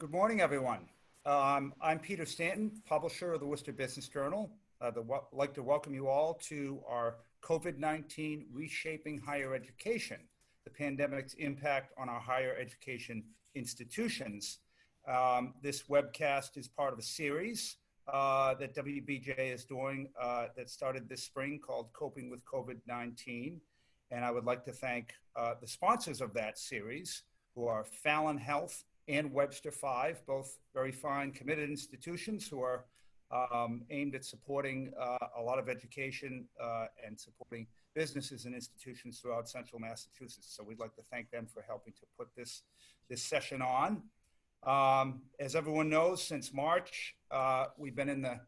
Good morning, everyone. I'm Peter Stanton, publisher of the Worcester Business Journal. I'd like to welcome you all to our COVID-19 Reshaping Higher Education, the pandemic's impact on our higher education institutions. This webcast is part of a series that WBJ is doing that started this spring called Coping with COVID-19. And I would like to thank the sponsors of that series, who are Fallon Health and Webster 5, both very fine, committed institutions who are aimed at supporting a lot of education and supporting businesses and institutions throughout central Massachusetts. So we'd like to thank them for helping to put this session on. As everyone knows, since March, we've been in the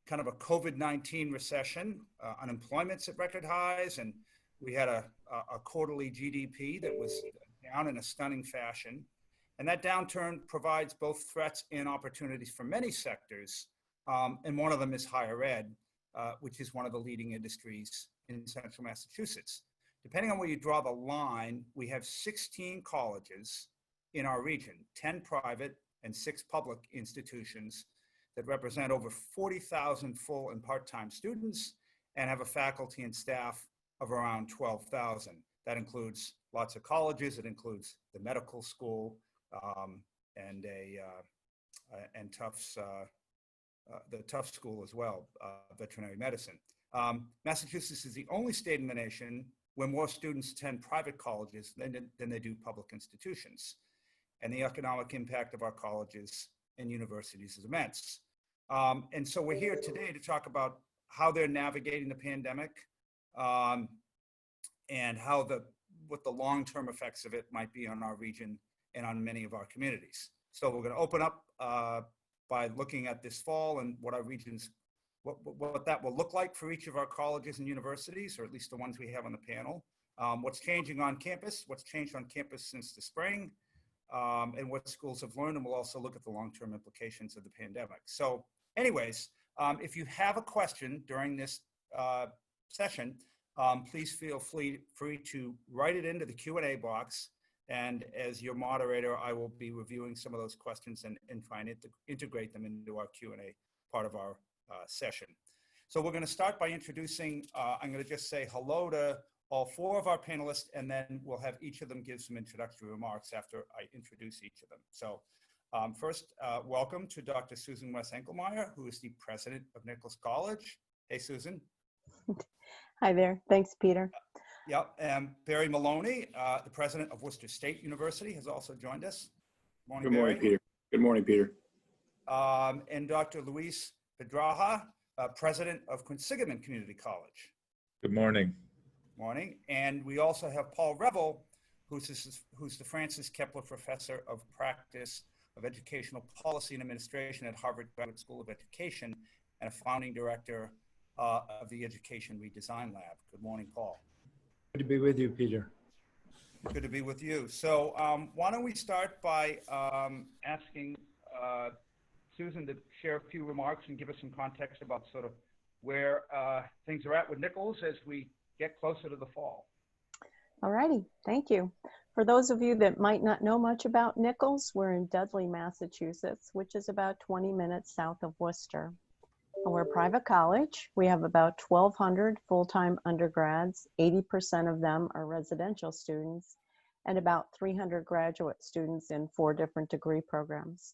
kind of a COVID-19 recession. Unemployment's at record highs, and we had a quarterly GDP that was down in a stunning fashion. And that downturn provides both threats and opportunities for many sectors. And one of them is higher ed, which is one of the leading industries in central Massachusetts. Depending on where you draw the line, we have 16 colleges in our region, 10 private and 6 public institutions that represent over 40,000 full and part-time students and have a faculty and staff of around 12,000. That includes lots of colleges. It includes the medical school, and Tufts, the Tufts School as well, veterinary medicine. Massachusetts is the only state in the nation where more students attend private colleges than they do public institutions. And the economic impact of our colleges and universities is immense. And so we're here today to talk about how they're navigating the pandemic and what the long-term effects of it might be on our region and on many of our communities. So we're going to open up by looking at this fall and what our regions, what that will look like for each of our colleges and universities, or at least the ones we have on the panel. What's changing on campus, what's changed on campus since the spring, and what schools have learned, and we'll also look at the long-term implications of the pandemic. So anyways, if you have a question during this session, please feel free to write it into the Q&A box. And as your moderator, I will be reviewing some of those questions and trying to integrate them into our Q&A part of our session. So we're going to start by introducing, I'm going to just say hello to all 4 of our panelists, and then we'll have each of them give some introductory remarks after I introduce each of them. So first, welcome to Dr. Susan West-Enkelmeyer, who is the president of Nichols College. Hey, Susan. Hi there. Thanks, Peter. Yep, and Barry Maloney, the president of Worcester State University, has also joined us. Good morning, Peter. Good morning, Peter. And Dr. Luis Pedraja, president of Quinsigamond Community College. Good morning. Morning. And we also have Paul Revel, who's the Francis Kepler Professor of Practice of Educational Policy and Administration at Harvard Graduate School of Education and a founding director of the Education Redesign Lab. Good morning, Paul. Good to be with you, Peter. Good to be with you. So why don't we start by asking Susan to share a few remarks and give us some context about sort of where things are at with Nichols as we get closer to the fall. All righty. Thank you. For those of you that might not know much about Nichols, we're in Dudley, Massachusetts, which is about 20 minutes south of Worcester. We're a private college. We have about 1,200 full-time undergrads. 80% of them are residential students, and about 300 graduate students in 4 different degree programs.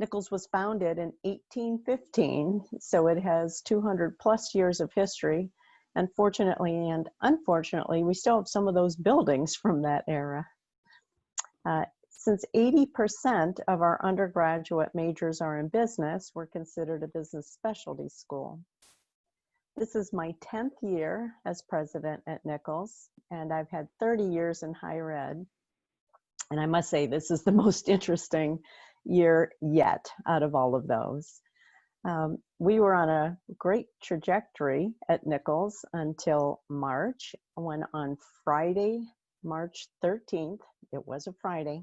Nichols was founded in 1815, so it has 200 plus years of history. And fortunately and unfortunately, we still have some of those buildings from that era. Since 80% of our undergraduate majors are in business, we're considered a business specialty school. This is my 10th year as president at Nichols, and I've had 30 years in higher ed. And I must say, this is the most interesting year yet out of all of those. We were on a great trajectory at Nichols until March, when on Friday, March 13th, it was a Friday,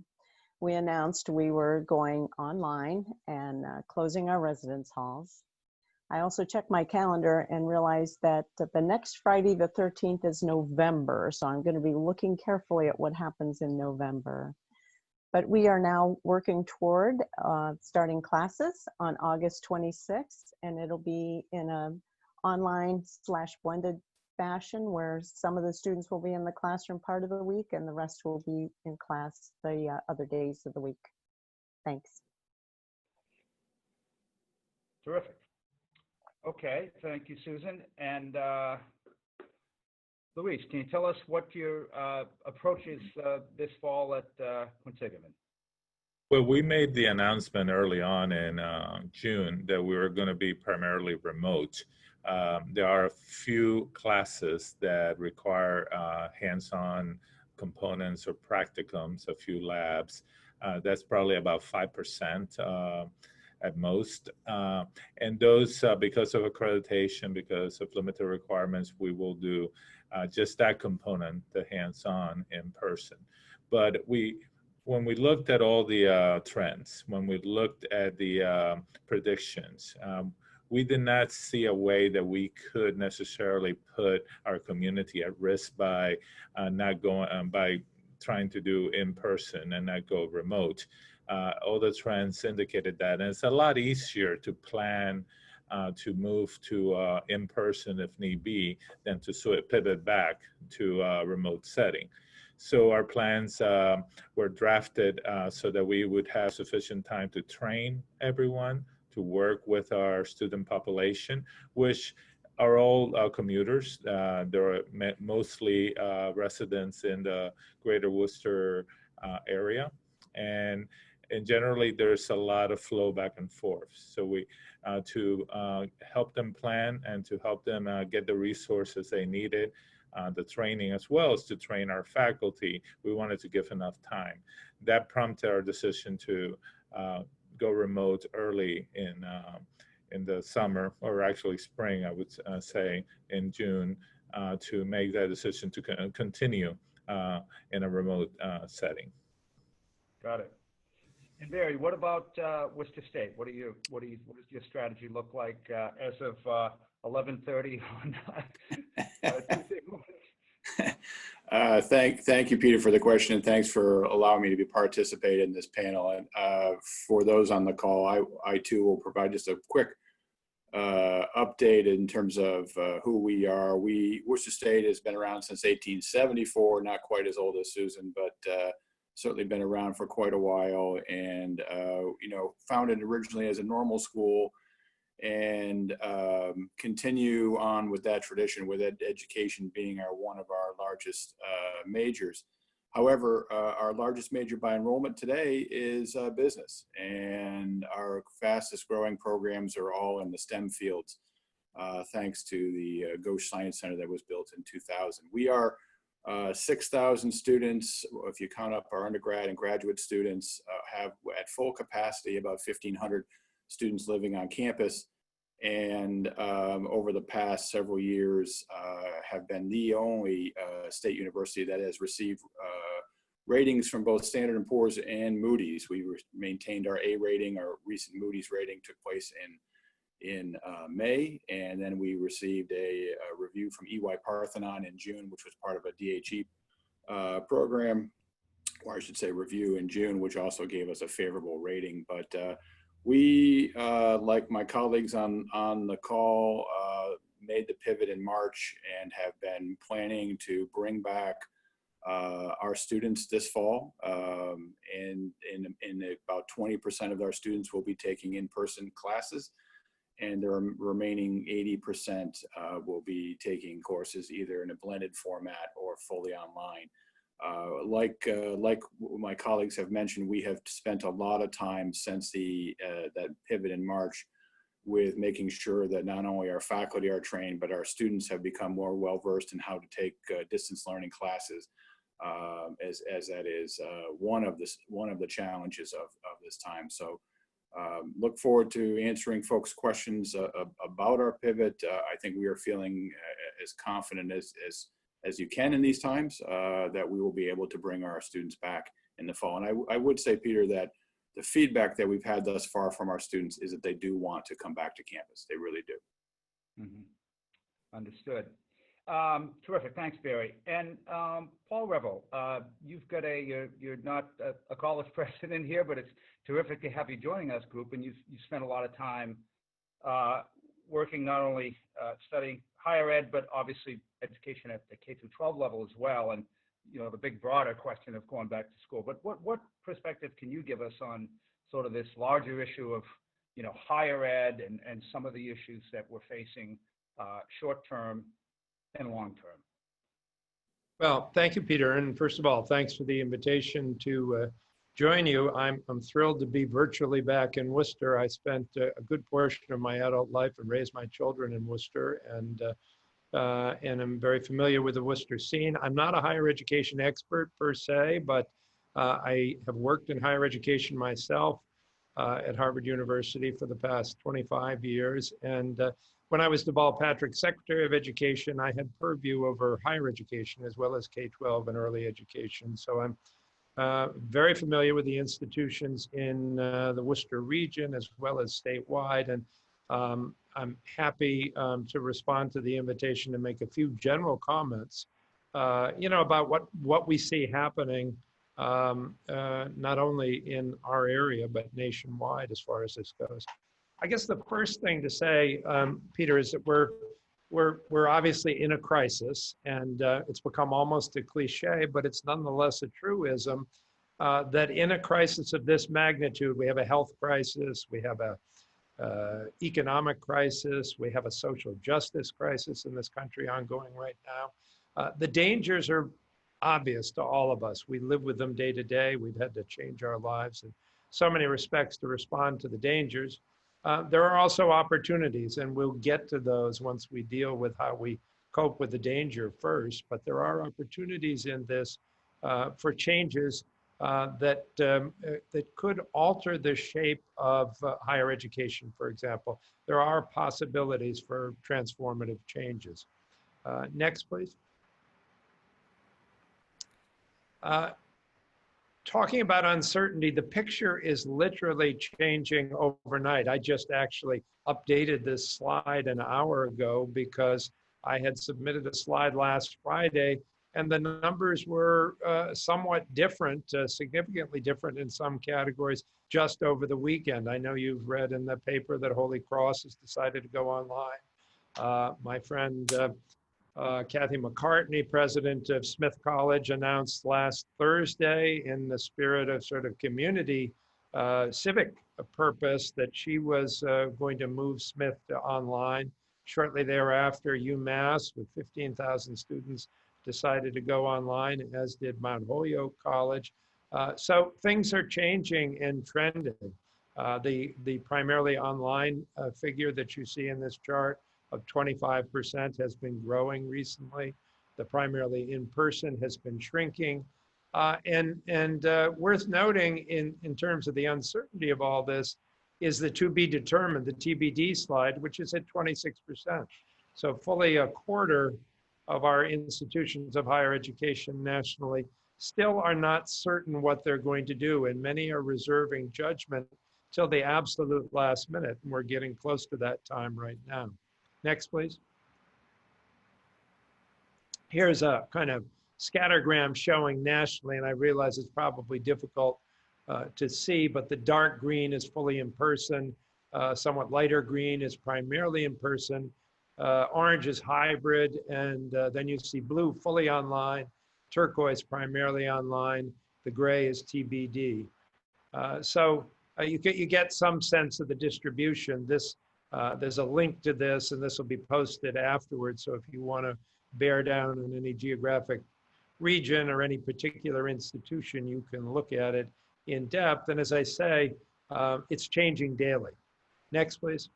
we announced we were going online and closing our residence halls. I also checked my calendar and realized that the next Friday, the 13th, is November. So I'm going to be looking carefully at what happens in November. But we are now working toward starting classes on August 26th, and it'll be in a online/blended fashion where some of the students will be in the classroom part of the week and the rest will be in class the other days of the week. Thanks. Terrific. Okay, thank you, Susan. And Luis, can you tell us what your approach is this fall at Quinsigamond? Well, we made the announcement early on in June that we were going to be primarily remote. There are a few classes that require hands-on components or practicums, a few labs. That's probably about 5% at most. And those, because of accreditation, because of limited requirements, we will do just that component, the hands-on in person. But when we looked at all the trends, when we looked at the predictions, we did not see a way that we could necessarily put our community at risk by not going, by trying to do in person and not go remote. All the trends indicated that, and it's a lot easier to plan to move to in person if need be than to sort of pivot back to a remote setting. So our plans were drafted so that we would have sufficient time to train everyone, to work with our student population, which are all commuters. There are mostly residents in the greater Worcester area. And generally, there's a lot of flow back and forth. So we, to help them plan and to help them get the resources they needed, the training, as well as to train our faculty, we wanted to give enough time. That prompted our decision to go remote early in the summer, or actually spring, I would say, in June, to make that decision to continue in a remote setting. Got it. And Barry, what about Worcester State? What does your strategy look like as of 11:30 on Tuesday morning? Thank you, Peter, for the question, and thanks for allowing me to participate in this panel. And for those on the call, I too will provide just a quick update in terms of who we are. Worcester State has been around since 1874, not quite as old as Susan, but certainly been around for quite a while, and founded originally as a normal school, and continue on with that tradition, with education being one of our largest majors. However, our largest major by enrollment today is business, and our fastest growing programs are all in the STEM fields, thanks to the Ghosh Science Center that was built in 2000. We are 6,000 students. If you count up our undergrad and graduate students, have at full capacity about 1,500 students living on campus, and over the past several years have been the only state university that has received ratings from both Standard & Poor's and Moody's. We maintained our A rating. Our recent Moody's rating took place in May, and then we received a review from EY Parthenon in June, which was part of a DHE program, or I should say review in June, which also gave us a favorable rating. But we, like my colleagues on the call, made the pivot in March and have been planning to bring back our students this fall. And about 20% of our students will be taking in-person classes, and the remaining 80% will be taking courses either in a blended format or fully online. Like my colleagues have mentioned, we have spent a lot of time since that pivot in March with making sure that not only our faculty are trained, but our students have become more well-versed in how to take distance learning classes, as that is one of the challenges of this time. So look forward to answering folks' questions about our pivot. I think we are feeling as confident as you can in these times, that we will be able to bring our students back in the fall. And I would say, Peter, that the feedback that we've had thus far from our students is that they do want to come back to campus. They really do. Mm-hmm. Understood. Terrific. Thanks, Barry. And Paul Revel, you've got you're not a college president here, but it's terrific to have you joining us, group. And you've spent a lot of time working not only studying higher ed, but obviously education at the K through 12 level as well. And the big broader question of going back to school. But what perspective can you give us on sort of this larger issue of higher ed and some of the issues that we're facing short term and long term? Well, thank you, Peter. And first of all, thanks for the invitation to join you. I'm thrilled to be virtually back in Worcester. I spent a good portion of my adult life and raised my children in Worcester, and I'm very familiar with the Worcester scene. I'm not a higher education expert per se, but I have worked in higher education myself at Harvard University for the past 25 years. And when I was DeVal Patrick Secretary of Education, I had purview over higher education as well as K-12 and early education. So I'm very familiar with the institutions in the Worcester region as well as statewide. And I'm happy to respond to the invitation to make a few general comments, about what we see happening, not only in our area, but nationwide as far as this goes. I guess the first thing to say, Peter, is that we're obviously in a crisis, and it's become almost a cliche, but it's nonetheless a truism that in a crisis of this magnitude, we have a health crisis, we have a economic crisis, we have a social justice crisis in this country ongoing right now. The dangers are obvious to all of us. We live with them day to day. We've had to change our lives in so many respects to respond to the dangers. There are also opportunities, and we'll get to those once we deal with how we cope with the danger first. But there are opportunities in this for changes that could alter the shape of higher education, for example. There are possibilities for transformative changes. Next, please. Talking about uncertainty, the picture is literally changing overnight. I just actually updated this slide an hour ago because I had submitted a slide last Friday and the numbers were somewhat different, significantly different in some categories just over the weekend. I know you've read in the paper that Holy Cross has decided to go online. My friend Kathy McCartney, president of Smith College, announced last Thursday in the spirit of sort of community civic purpose that she was going to move Smith to online. Shortly thereafter, UMass, with 15,000 students, decided to go online, as did Mount Holyoke College. So things are changing and trending. The primarily online figure that you see in this chart of 25% has been growing recently. The primarily in-person has been shrinking. And worth noting in terms of the uncertainty of all this is the to be determined, the TBD slide, which is at 26%. So fully a quarter of our institutions of higher education nationally still are not certain what they're going to do, and many are reserving judgment till the absolute last minute, and we're getting close to that time right now. Next, please. Here's a kind of scattergram showing nationally, and I realize it's probably difficult to see, but the dark green is fully in person, somewhat lighter green is primarily in person, orange is hybrid, and then you see blue fully online, turquoise primarily online, the gray is TBD. So you get some sense of the distribution. There's a link to this, and this will be posted afterwards. So if you want to bear down on any geographic region or any particular institution, you can look at it in depth. And as I say, it's changing daily. Next, please.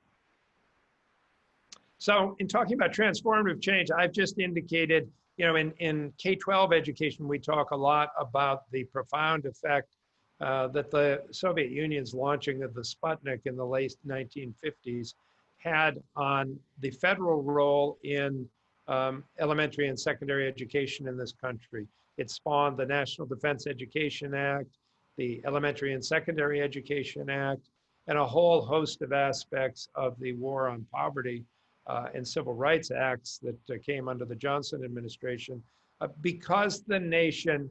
So in talking about transformative change, I've just indicated, in K-12 education, we talk a lot about the profound effect that the Soviet Union's launching of the Sputnik in the late 1950s had on the federal role in elementary and secondary education in this country. It spawned the National Defense Education Act, the Elementary and Secondary Education Act, and a whole host of aspects of the war on poverty and civil rights acts that came under the Johnson administration, because the nation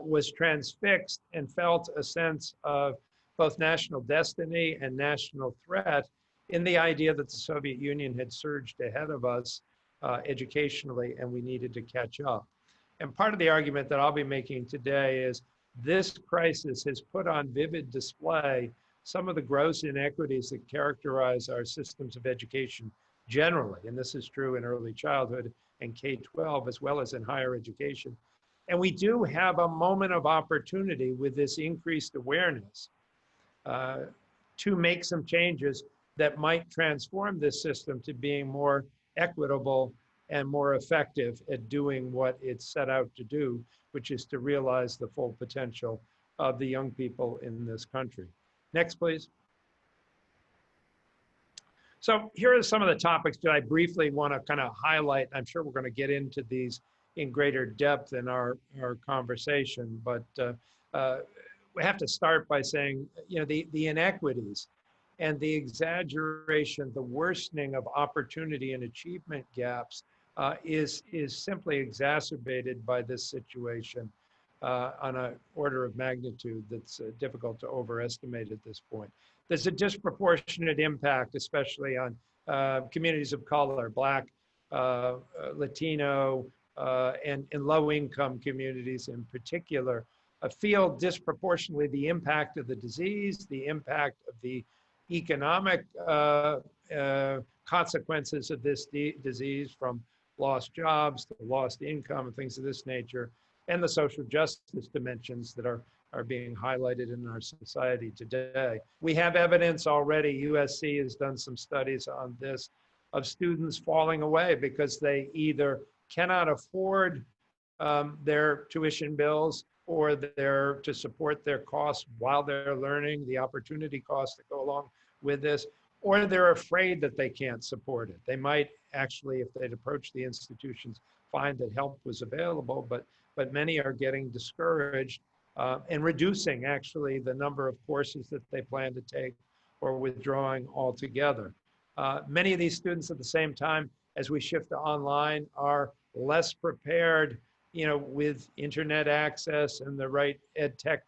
was transfixed and felt a sense of both national destiny and national threat in the idea that the Soviet Union had surged ahead of us educationally, and we needed to catch up. And part of the argument that I'll be making today is this crisis has put on vivid display some of the gross inequities that characterize our systems of education generally. And this is true in early childhood and K-12, as well as in higher education. And we do have a moment of opportunity with this increased awareness to make some changes that might transform this system to being more equitable and more effective at doing what it's set out to do, which is to realize the full potential of the young people in this country. Next, please. So here are some of the topics that I briefly want to kind of highlight. I'm sure we're going to get into these in greater depth in our conversation, but we have to start by saying, you know, the inequities and the exaggeration, the worsening of opportunity and achievement gaps is simply exacerbated by this situation on an order of magnitude that's difficult to overestimate at this point. There's a disproportionate impact, especially on communities of color, Black, Latino, and low-income communities in particular, feel disproportionately the impact of the disease, the impact of the economic consequences of this disease, from lost jobs to lost income and things of this nature, and the social justice dimensions that are being highlighted in our society today. We have evidence already. USC has done some studies on this, of students falling away because they either cannot afford their tuition bills, or they're to support their costs while they're learning, the opportunity costs that go along with this, or they're afraid that they can't support it. They might actually, if they'd approach the institutions, find that help was available, but many are getting discouraged and reducing actually the number of courses that they plan to take, or withdrawing altogether. Many of these students at the same time, as we shift to online, are less prepared, you know, with internet access and the right ed tech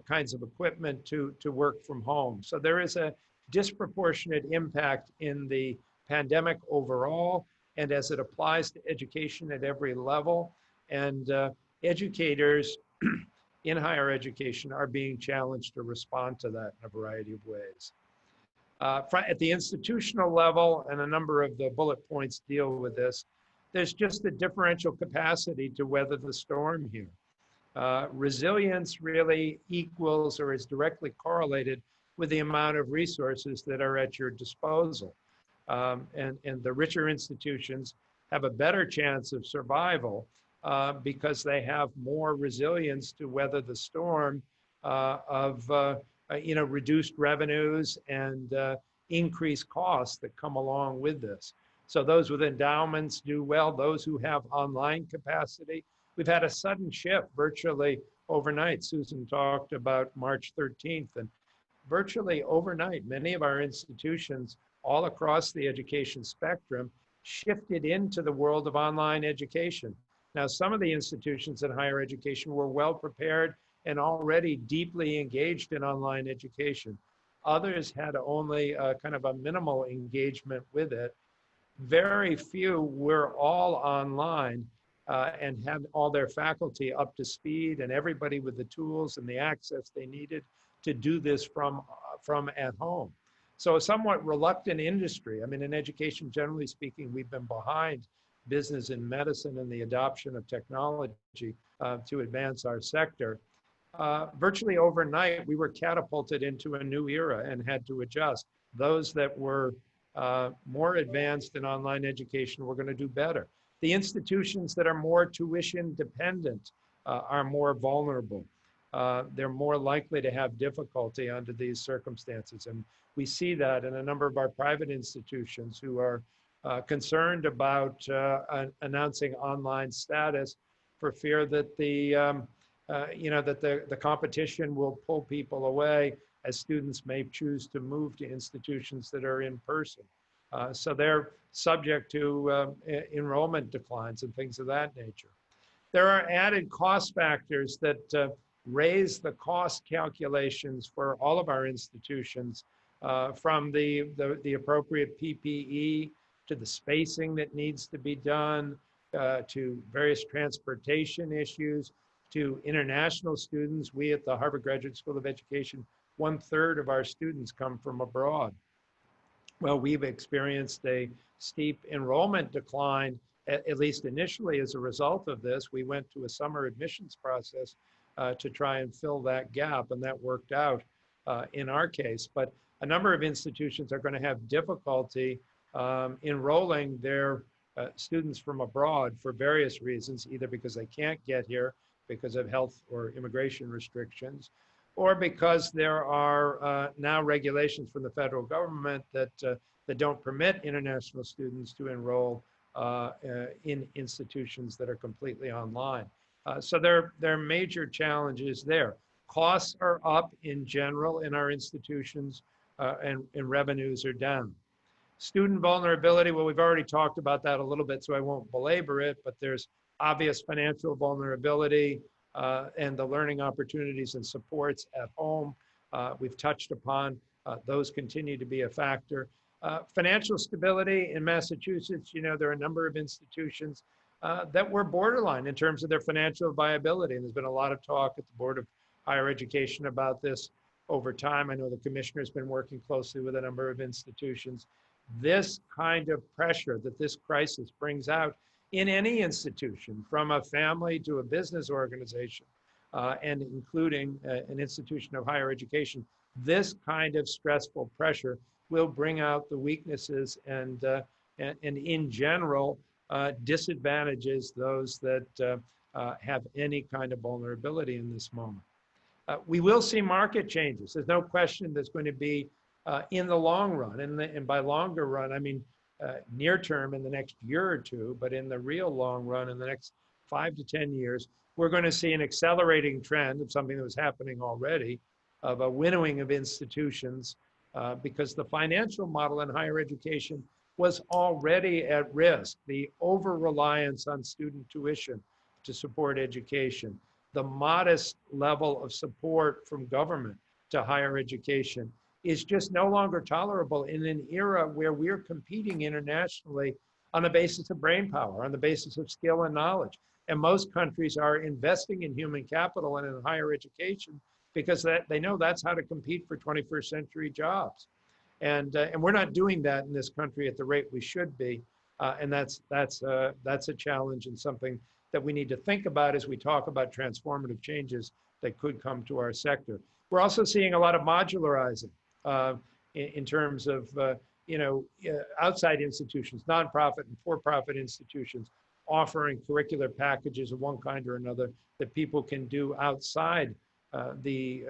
kinds of equipment to work from home. So there is a disproportionate impact in the pandemic overall, and as it applies to education at every level. And educators in higher education are being challenged to respond to that in a variety of ways. At the institutional level, and a number of the bullet points deal with this, there's just a differential capacity to weather the storm here. Resilience really equals or is directly correlated with the amount of resources that are at your disposal. And the richer institutions have a better chance of survival because they have more resilience to weather the storm of you know, reduced revenues and increased costs that come along with this. So those with endowments do well. Those who have online capacity, we've had a sudden shift virtually overnight. Susan talked about March 13th, and virtually overnight, many of our institutions all across the education spectrum shifted into the world of online education. Now, some of the institutions in higher education were well prepared and already deeply engaged in online education. Others had only kind of a minimal engagement with it. Very few were all online and had all their faculty up to speed, and everybody with the tools and the access they needed to do this from at home. So a somewhat reluctant industry. I mean, in education, generally speaking, we've been behind business and medicine in the adoption of technology to advance our sector. Virtually overnight, we were catapulted into a new era and had to adjust. Those that were more advanced in online education were going to do better. The institutions that are more tuition dependent are more vulnerable. They're more likely to have difficulty under these circumstances. And we see that in a number of our private institutions who are concerned about announcing online status for fear that the competition will pull people away as students may choose to move to institutions that are in person. So they're subject to enrollment declines and things of that nature. There are added cost factors that raise the cost calculations for all of our institutions, from the appropriate PPE to the spacing that needs to be done, to various transportation issues, to international students. We at the Harvard Graduate School of Education, 1/3 of our students come from abroad. Well, we've experienced a steep enrollment decline, at least initially as a result of this. We went to a summer admissions process to try and fill that gap, and that worked out in our case. But a number of institutions are going to have difficulty enrolling their students from abroad for various reasons, either because they can't get here because of health or immigration restrictions, or because there are now regulations from the federal government that don't permit international students to enroll in institutions that are completely online. So there are major challenges there. Costs are up in general in our institutions, and revenues are down. Student vulnerability, well, we've already talked about that a little bit, so I won't belabor it, but there's obvious financial vulnerability and the learning opportunities and supports at home. We've touched upon, those continue to be a factor. Financial stability in Massachusetts, there are a number of institutions that were borderline in terms of their financial viability. And there's been a lot of talk at the Board of Higher Education about this over time. I know the commissioner's been working closely with a number of institutions. This kind of pressure that this crisis brings out in any institution, from a family to a business organization, and including an institution of higher education, this kind of stressful pressure will bring out the weaknesses and in general, disadvantages those that have any kind of vulnerability in this moment. We will see market changes. There's no question there's going to be in the long run, and by longer run, I mean near term in the next year or two, but in the real long run, in the next 5 to 10 years, we're going to see an accelerating trend of something that was happening already, of a winnowing of institutions, because the financial model in higher education was already at risk. The over-reliance on student tuition to support education, the modest level of support from government to higher education is just no longer tolerable in an era where we're competing internationally on the basis of brainpower, on the basis of skill and knowledge. And most countries are investing in human capital and in higher education because they know that's how to compete for 21st century jobs. And we're not doing that in this country at the rate we should be. And that's a challenge and something that we need to think about as we talk about transformative changes that could come to our sector. We're also seeing a lot of modularizing in terms of outside institutions, nonprofit and for-profit institutions offering curricular packages of one kind or another that people can do outside the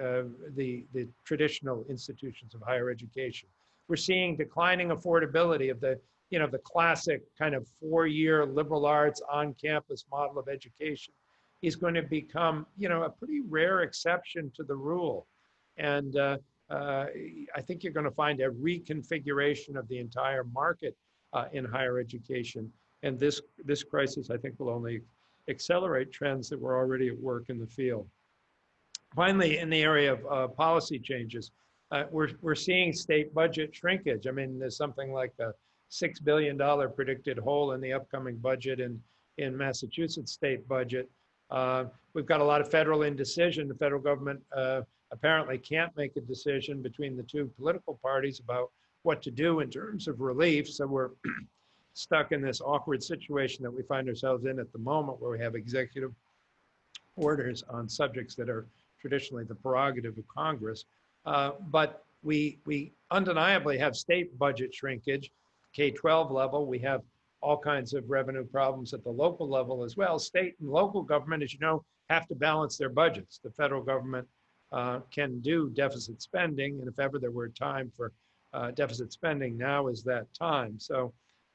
traditional institutions of higher education. We're seeing declining affordability of the classic kind of 4-year liberal arts on-campus model of education is going to become, a pretty rare exception to the rule. And I think you're going to find a reconfiguration of the entire market in higher education. And this crisis, I think, will only accelerate trends that were already at work in the field. Finally, in the area of policy changes, we're seeing state budget shrinkage. I mean, there's something like a $6 billion predicted hole in the upcoming budget in Massachusetts state budget. We've got a lot of federal indecision. The federal government apparently can't make a decision between the two political parties about what to do in terms of relief. So we're stuck in this awkward situation that we find ourselves in at the moment, where we have executive orders on subjects that are traditionally the prerogative of Congress. But we undeniably have state budget shrinkage, K-12 level. We have all kinds of revenue problems at the local level as well. State and local government, as you know, have to balance their budgets. The federal government can do deficit spending, and if ever there were a time for deficit spending, now is that time. So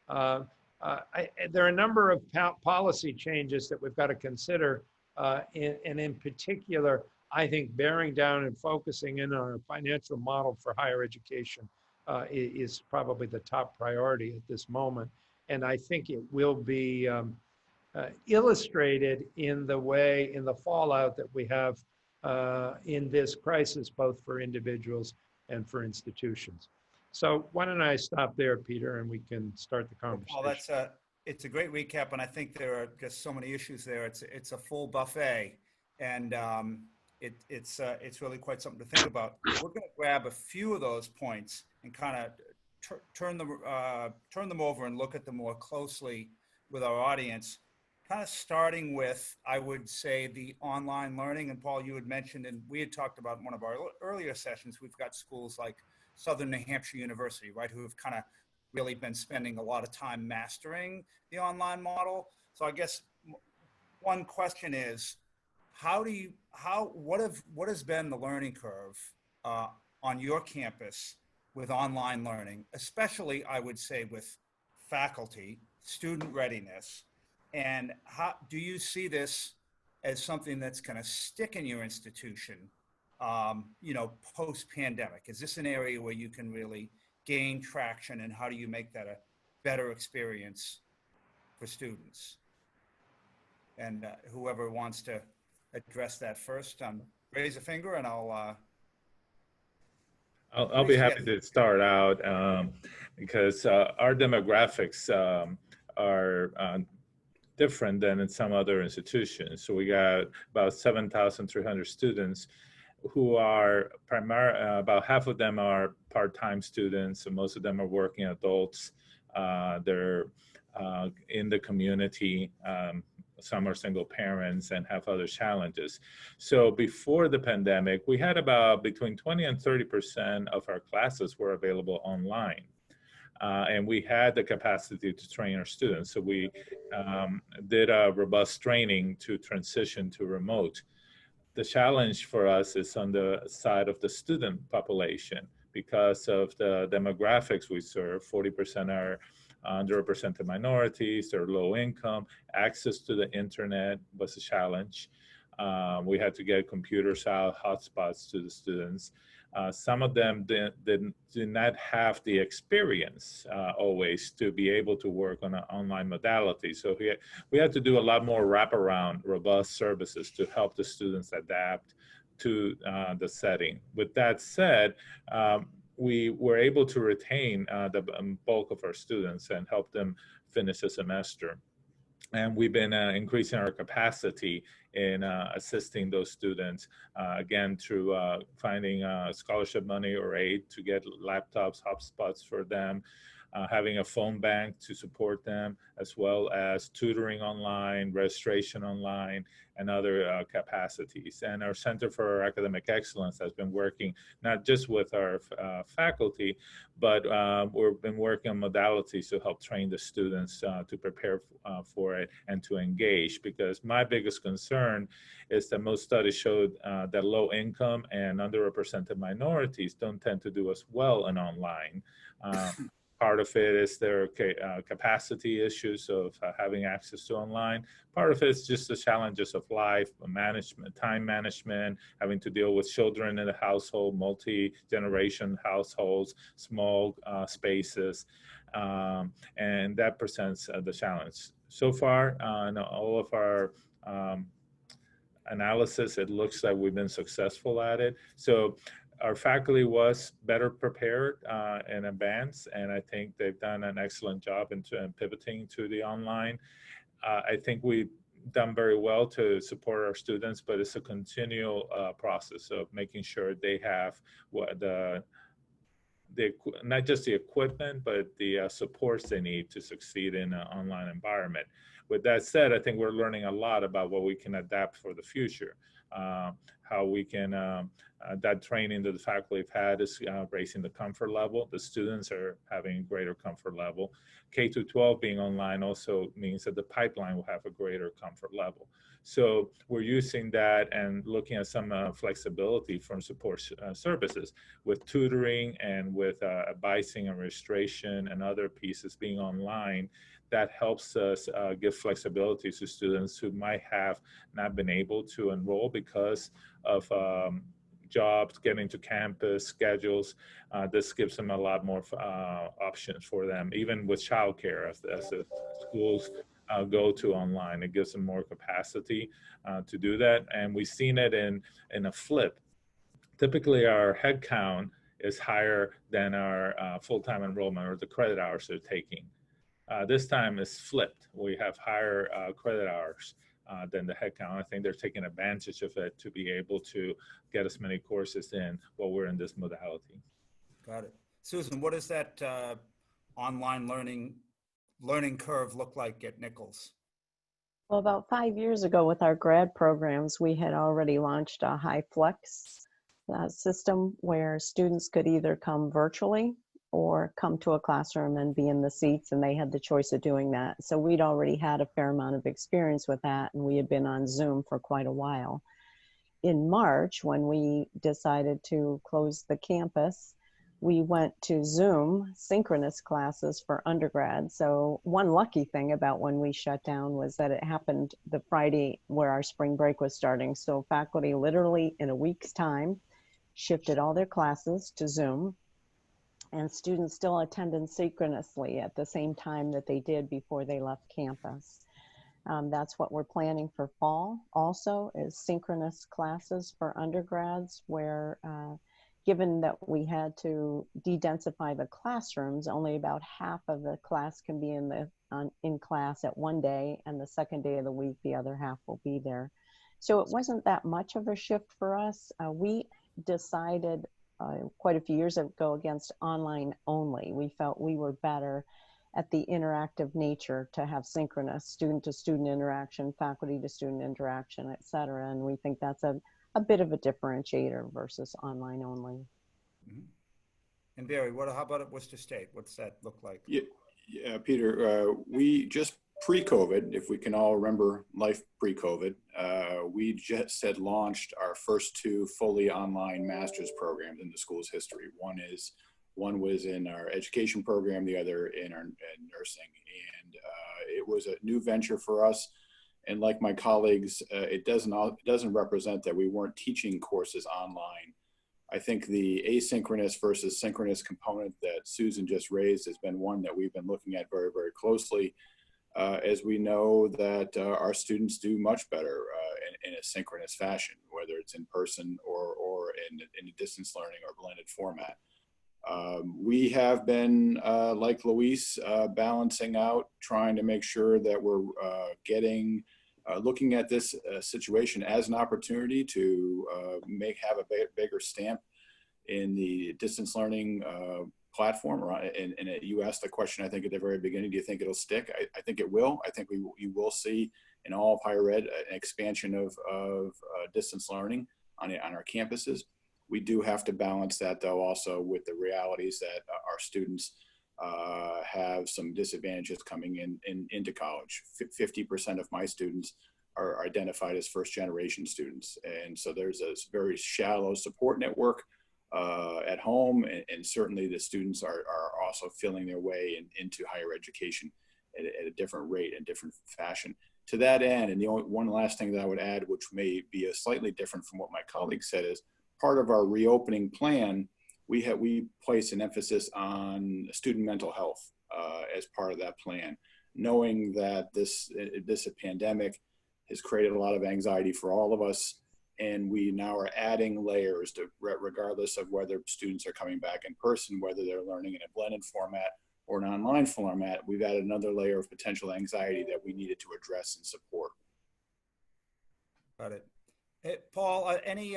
there are a number of policy changes that we've got to consider, and in particular, I think bearing down and focusing in on our financial model for higher education is probably the top priority at this moment. And I think it will be illustrated in the fallout that we have in this crisis, both for individuals and for institutions. So why don't I stop there, Peter, and we can start the conversation. Well, it's a great recap, and I think there are just so many issues there. It's a full buffet, and it's really quite something to think about. We're going to grab a few of those points and kind of turn them over and look at them more closely with our audience. Kind of starting with, I would say, the online learning. And Paul, you had mentioned, and we had talked about in one of our earlier sessions, we've got schools like Southern New Hampshire University, right, who have kind of really been spending a lot of time mastering the online model. So I guess one question is, what has been the learning curve on your campus with online learning, especially, I would say, with faculty, student readiness? And how do you see this as something that's going to stick in your institution, post-pandemic? Is this an area where you can really gain traction, and how do you make that a better experience for students? And whoever wants to address that first, raise a finger, and I'll be happy to start out because our demographics are different than in some other institutions. So we got about 7,300 students who are about half of them are part-time students, and most of them are working adults. They're in the community. Some are single parents and have other challenges. So before the pandemic, we had about between 20 and 30% of our classes were available online. And we had the capacity to train our students. So we did a robust training to transition to remote. The challenge for us is on the side of the student population because of the demographics we serve. 40% are underrepresented minorities, they're low income. Access to the internet was a challenge. We had to get computers out, hotspots to the students. Some of them did not have the experience always to be able to work on an online modality. So we had to do a lot more wraparound, robust services to help the students adapt to the setting. With that said, we were able to retain the bulk of our students and help them finish the semester. And we've been increasing our capacity in assisting those students, again, through finding scholarship money or aid to get laptops, hotspots for them, having a phone bank to support them, as well as tutoring online, registration online, and other capacities. And our Center for Academic Excellence has been working not just with our faculty, but we've been working on modalities to help train the students to prepare for it and to engage. Because my biggest concern is that most studies showed that low income and underrepresented minorities don't tend to do as well in online. Part of it is their capacity issues of having access to online. Part of it is just the challenges of life, management, time management, having to deal with children in the household, multi-generation households, small spaces, and that presents the challenge. So far, in all of our analysis, it looks like we've been successful at it. So our faculty was better prepared in advance, and I think they've done an excellent job in pivoting to the online. I think we've done very well to support our students, but it's a continual process of making sure they have not just the equipment, but the supports they need to succeed in an online environment. With that said, I think we're learning a lot about what we can adapt for the future. How we can, that training that the faculty have had is raising the comfort level. The students are having a greater comfort level. K-12 being online also means that the pipeline will have a greater comfort level. So we're using that and looking at some flexibility from support services with tutoring and with advising and registration and other pieces being online. That helps us give flexibility to students who might have not been able to enroll because of jobs, getting to campus, schedules. This gives them a lot more options for them, even with childcare as the schools go to online. It gives them more capacity to do that. And we've seen it in a flip. Typically, our head count is higher than our full-time enrollment or the credit hours they're taking. This time it's flipped. We have higher credit hours than the headcount. I think they're taking advantage of it to be able to get as many courses in while we're in this modality. Got it. Susan, what does that online learning curve look like at Nichols? Well, about 5 years ago with our grad programs, we had already launched a high flex system where students could either come virtually or come to a classroom and be in the seats, and they had the choice of doing that. So we'd already had a fair amount of experience with that, and we had been on Zoom for quite a while. In March, when we decided to close the campus, we went to Zoom synchronous classes for undergrad. So one lucky thing about when we shut down was that it happened the Friday where our spring break was starting. So faculty literally in a week's time shifted all their classes to Zoom, and students still attended synchronously at the same time that they did before they left campus. That's what we're planning for fall also, is synchronous classes for undergrads, where given that we had to de-densify the classrooms, only about half of the class can be in class at one day, and the second day of the week, the other half will be there. So it wasn't that much of a shift for us. We decided quite a few years ago against online only. We felt we were better at the interactive nature to have synchronous student-to-student interaction, faculty-to-student interaction, et cetera. And we think that's a bit of a differentiator versus online only. Mm-hmm. And Barry, how about at Worcester State? What's that look like? Yeah, Peter, we just pre-COVID, if we can all remember life pre-COVID, we just had launched our first two fully online master's programs in the school's history. One was in our education program, the other in nursing. And it was a new venture for us. And like my colleagues, it doesn't represent that we weren't teaching courses online. I think the asynchronous versus synchronous component that Susan just raised has been one that we've been looking at very, very closely, as we know that our students do much better in a synchronous fashion, whether it's in person or in a distance learning or blended format. We have been, like Luis, balancing out, trying to make sure that we're looking at this situation as an opportunity to have a bigger stamp in the distance learning platform. And you asked the question, I think, at the very beginning, do you think it'll stick? I think it will. I think you will see in all of higher ed an expansion of distance learning on our campuses. We do have to balance that, though, also with the realities that our students have some disadvantages coming into college. 50% of my students are identified as first-generation students. And so there's a very shallow support network at home, and certainly the students are also feeling their way into higher education at a different rate and different fashion. To that end, and the only one last thing that I would add, which may be a slightly different from what my colleague said, is part of our reopening plan, we place an emphasis on student mental health as part of that plan, knowing that this pandemic has created a lot of anxiety for all of us. And we now are adding layers to, regardless of whether students are coming back in person, whether they're learning in a blended format or an online format, we've added another layer of potential anxiety that we needed to address and support. Got it. Hey, Paul, any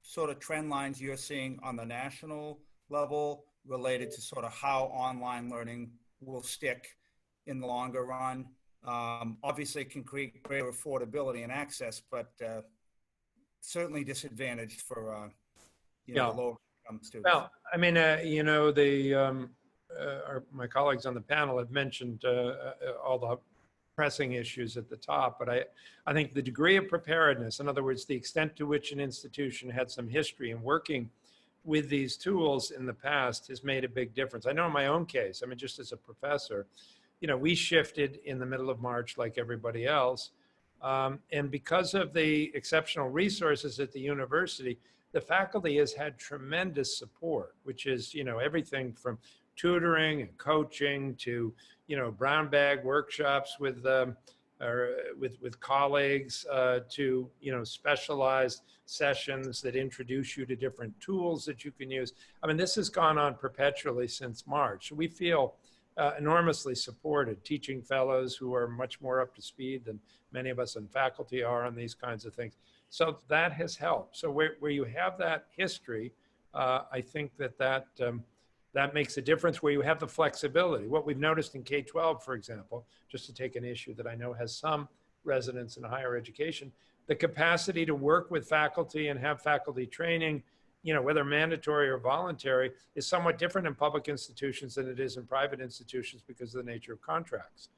sort of trend lines you're seeing on the national level related to sort of how online learning will stick in the longer run? Obviously, it can create greater affordability and access, but certainly disadvantaged for the lower income students. Well, I mean, my colleagues on the panel have mentioned all the pressing issues at the top, but I think the degree of preparedness, in other words, the extent to which an institution had some history in working with these tools in the past has made a big difference. I know in my own case, I mean, just as a professor, we shifted in the middle of March like everybody else. And because of the exceptional resources at the university, the faculty has had tremendous support, which is, everything from tutoring and coaching to, brown bag workshops with colleagues, to, specialized sessions that introduce you to different tools that you can use. I mean, this has gone on perpetually since March. We feel enormously supported, teaching fellows who are much more up to speed than many of us in faculty are on these kinds of things. So that has helped. So where you have that history, I think that makes a difference where you have the flexibility. What we've noticed in K-12, for example, just to take an issue that I know has some resonance in higher education, the capacity to work with faculty and have faculty training, whether mandatory or voluntary, is somewhat different in public institutions than it is in private institutions because of the nature of contracts.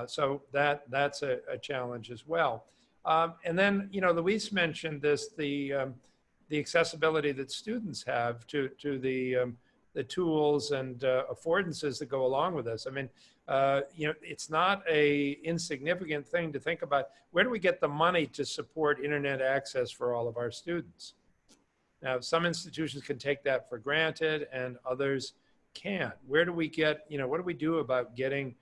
So that's a challenge as well. And then, Luis mentioned this, the accessibility that students have to the tools and affordances that go along with this. I mean, it's not a insignificant thing to think about. Where do we get the money to support internet access for all of our students? Now, some institutions can take that for granted and others can't. Where do we get, what do we do about getting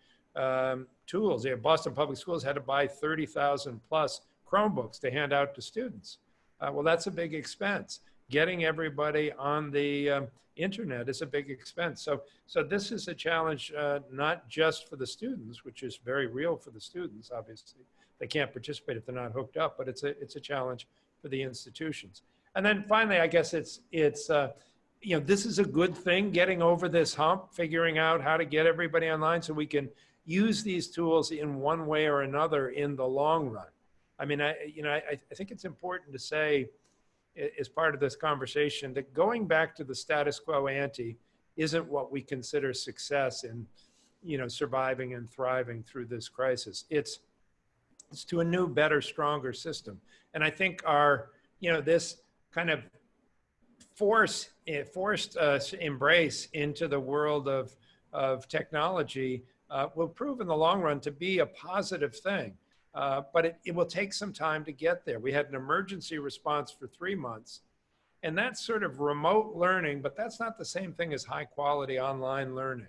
tools? Boston Public Schools had to buy 30,000 plus Chromebooks to hand out to students. Well, that's a big expense. Getting everybody on the internet is a big expense. So this is a challenge, not just for the students, which is very real for the students, obviously. They can't participate if they're not hooked up, but it's a challenge for the institutions. And then finally, I guess this is a good thing, getting over this hump, figuring out how to get everybody online so we can use these tools in one way or another in the long run. I mean, I think it's important to say, as part of this conversation, that going back to the status quo ante isn't what we consider success in, surviving and thriving through this crisis. It's to a new, better, stronger system. And I think this kind of forced embrace into the world of technology will prove in the long run to be a positive thing. But it will take some time to get there. We had an emergency response for 3 months, and that's sort of remote learning, but that's not the same thing as high quality online learning.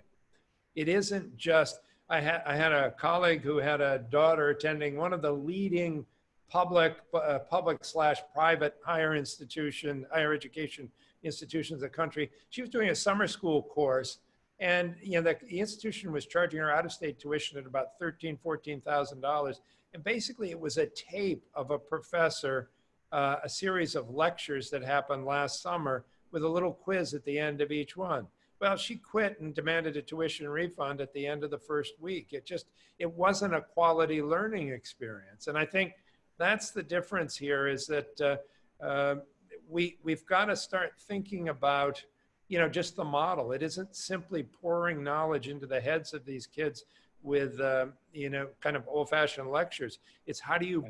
It isn't just, I had a colleague who had a daughter attending one of the leading public/private higher education institutions in the country. She was doing a summer school course, and the institution was charging her out-of-state tuition at about $13,000, $14,000. And basically it was a tape of a professor, a series of lectures that happened last summer with a little quiz at the end of each one. Well, she quit and demanded a tuition refund at the end of the first week. It wasn't a quality learning experience. And I think that's the difference here, is that we've got to start thinking about, just the model. It isn't simply pouring knowledge into the heads of these kids with, kind of old-fashioned lectures. It's how do you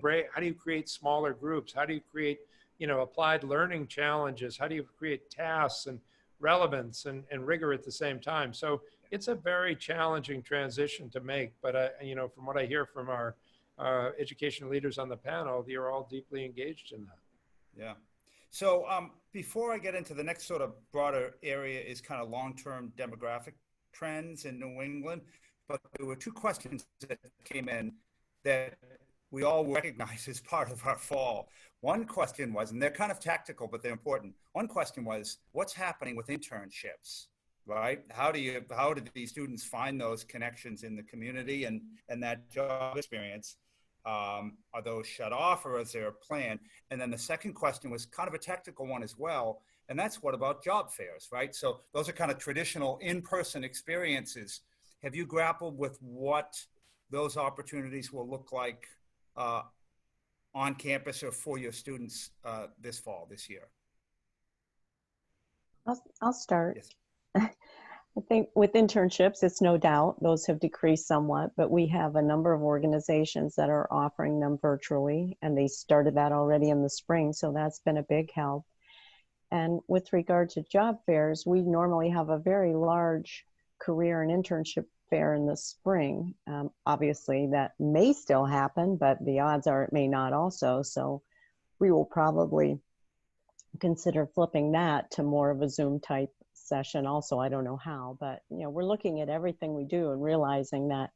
create smaller groups? How do you create, applied learning challenges? How do you create tasks and relevance and rigor at the same time? So it's a very challenging transition to make. But, from what I hear from our education leaders on the panel, you're all deeply engaged in that. Yeah. So before I get into the next sort of broader area is kind of long-term demographic trends in New England, but there were two questions that came in that we all recognize as part of our fall. One question was, and they're kind of tactical, but they're important. One question was, what's happening with internships, right? How do these students find those connections in the community and that job experience? Are those shut off, or is there a plan? And then the second question was kind of a technical one as well. And that's, what about job fairs, right? So those are kind of traditional in-person experiences. Have you grappled with what those opportunities will look like on campus or for your students this year? I'll start. Yes. I think with internships, it's no doubt those have decreased somewhat, but we have a number of organizations that are offering them virtually, and they started that already in the spring, so that's been a big help. And with regard to job fairs, we normally have a very large career and internship fair in the spring. Obviously, that may still happen, but the odds are it may not also. So we will probably consider flipping that to more of a Zoom type session also. I don't know how, but we're looking at everything we do and realizing that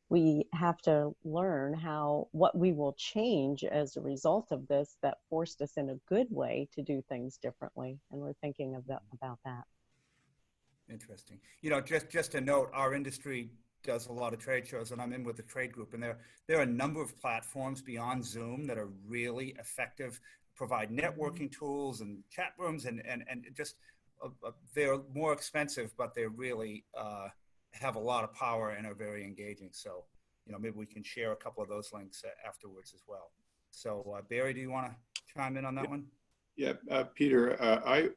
we have to learn what we will change as a result of this that forced us in a good way to do things differently. And we're thinking about that. Interesting. Just a note, our industry does a lot of trade shows, and I'm in with the trade group, and there are a number of platforms beyond Zoom that are really effective, provide networking tools and chat rooms, and just they're more expensive, but they really have a lot of power and are very engaging. So, maybe we can share a couple of those links afterwards as well. So, Barry, do you want to chime in on that one? Yeah, Peter, I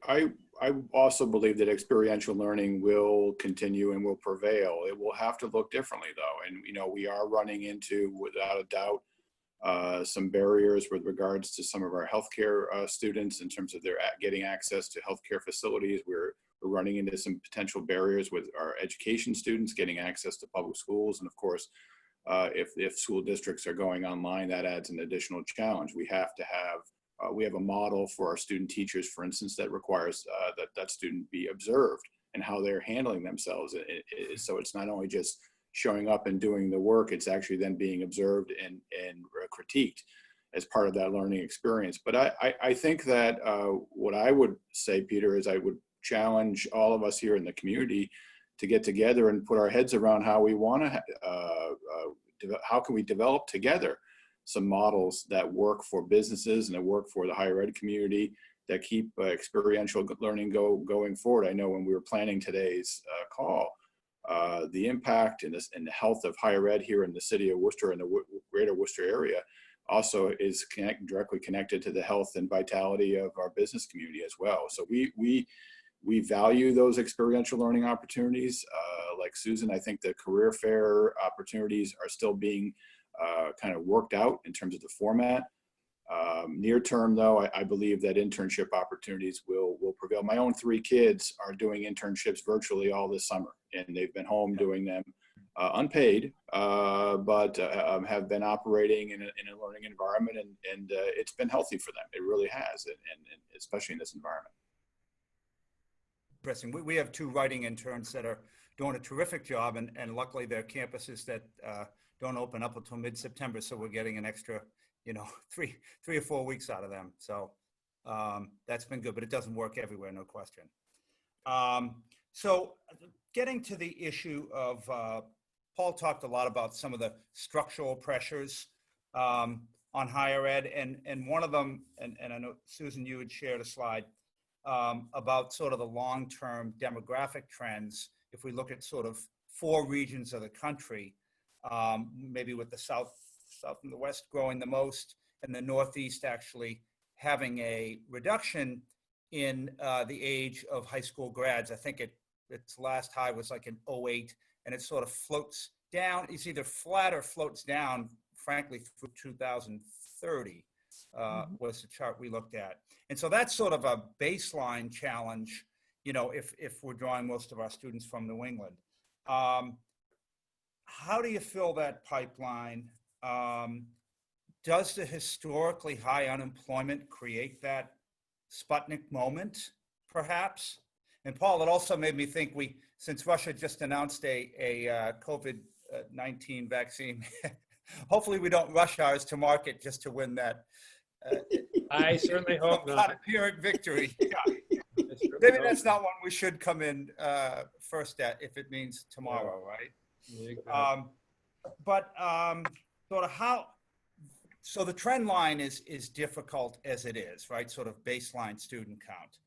also believe that experiential learning will continue and will prevail. It will have to look differently, though. And, we are running into, without a doubt, some barriers with regards to some of our healthcare students in terms of their getting access to healthcare facilities. We're running into some potential barriers with our education students getting access to public schools. And of course, if school districts are going online, that adds an additional challenge. We have to have we have a model for our student teachers, for instance, that requires that student be observed and how they're handling themselves. So it's not only just showing up and doing the work, it's actually then being observed and critiqued as part of that learning experience. But I think that what I would say, Peter, is I would challenge all of us here in the community to get together and put our heads around how we want to, how can we develop together some models that work for businesses and that work for the higher ed community that keep experiential learning going forward. I know when we were planning today's call, the impact and the health of higher ed here in the city of Worcester and the greater Worcester area also is directly connected to the health and vitality of our business community as well. So we value those experiential learning opportunities. Like Susan, I think the career fair opportunities are still being kind of worked out in terms of the format. Near term, though, I believe that internship opportunities will prevail. My own 3 kids are doing internships virtually all this summer, and they've been home doing them unpaid, but have been operating in a learning environment, and it's been healthy for them. It really has, and especially in this environment. Interesting. We have 2 writing interns that are doing a terrific job, and luckily they're campuses that don't open up until mid-September, so we're getting an extra, 3 or 4 weeks out of them. So that's been good, but it doesn't work everywhere, no question. So getting to the issue of, Paul talked a lot about some of the structural pressures on higher ed, and one of them, and I know, Susan, you had shared a slide about sort of the long-term demographic trends. If we look at sort of 4 regions of the country, maybe with the South and the West growing the most, and the Northeast actually having a reduction in the age of high school grads. I think its last high was like in 2008, and it sort of floats down. It's either flat or floats down, frankly, through 2030 was the chart we looked at. And so that's sort of a baseline challenge, if we're drawing most of our students from New England. How do you fill that pipeline? Does the historically high unemployment create that Sputnik moment, perhaps? And Paul, it also made me think since Russia just announced a COVID-19 vaccine, hopefully we don't rush ours to market just to win that. I certainly hope not. Pyrrhic victory. Yeah. Maybe that's not one we should come in first at if it means tomorrow, right? Exactly. But sort of so the trend line is difficult as it is, right? Sort of baseline student count.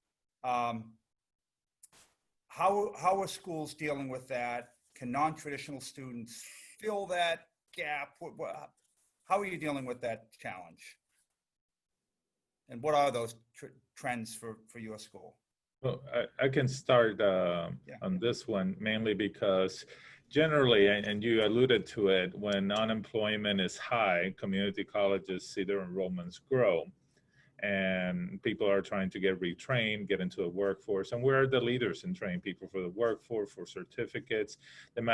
How are schools dealing with that? Can non-traditional students fill that gap? How are you dealing with that challenge? And what are those trends for your school? Well, I can start on this one, mainly because generally, and you alluded to it, when unemployment is high, community colleges see their enrollments grow. and people are trying to get retrained, get into the workforce, and we're the leaders in training people for the workforce, for certificates. There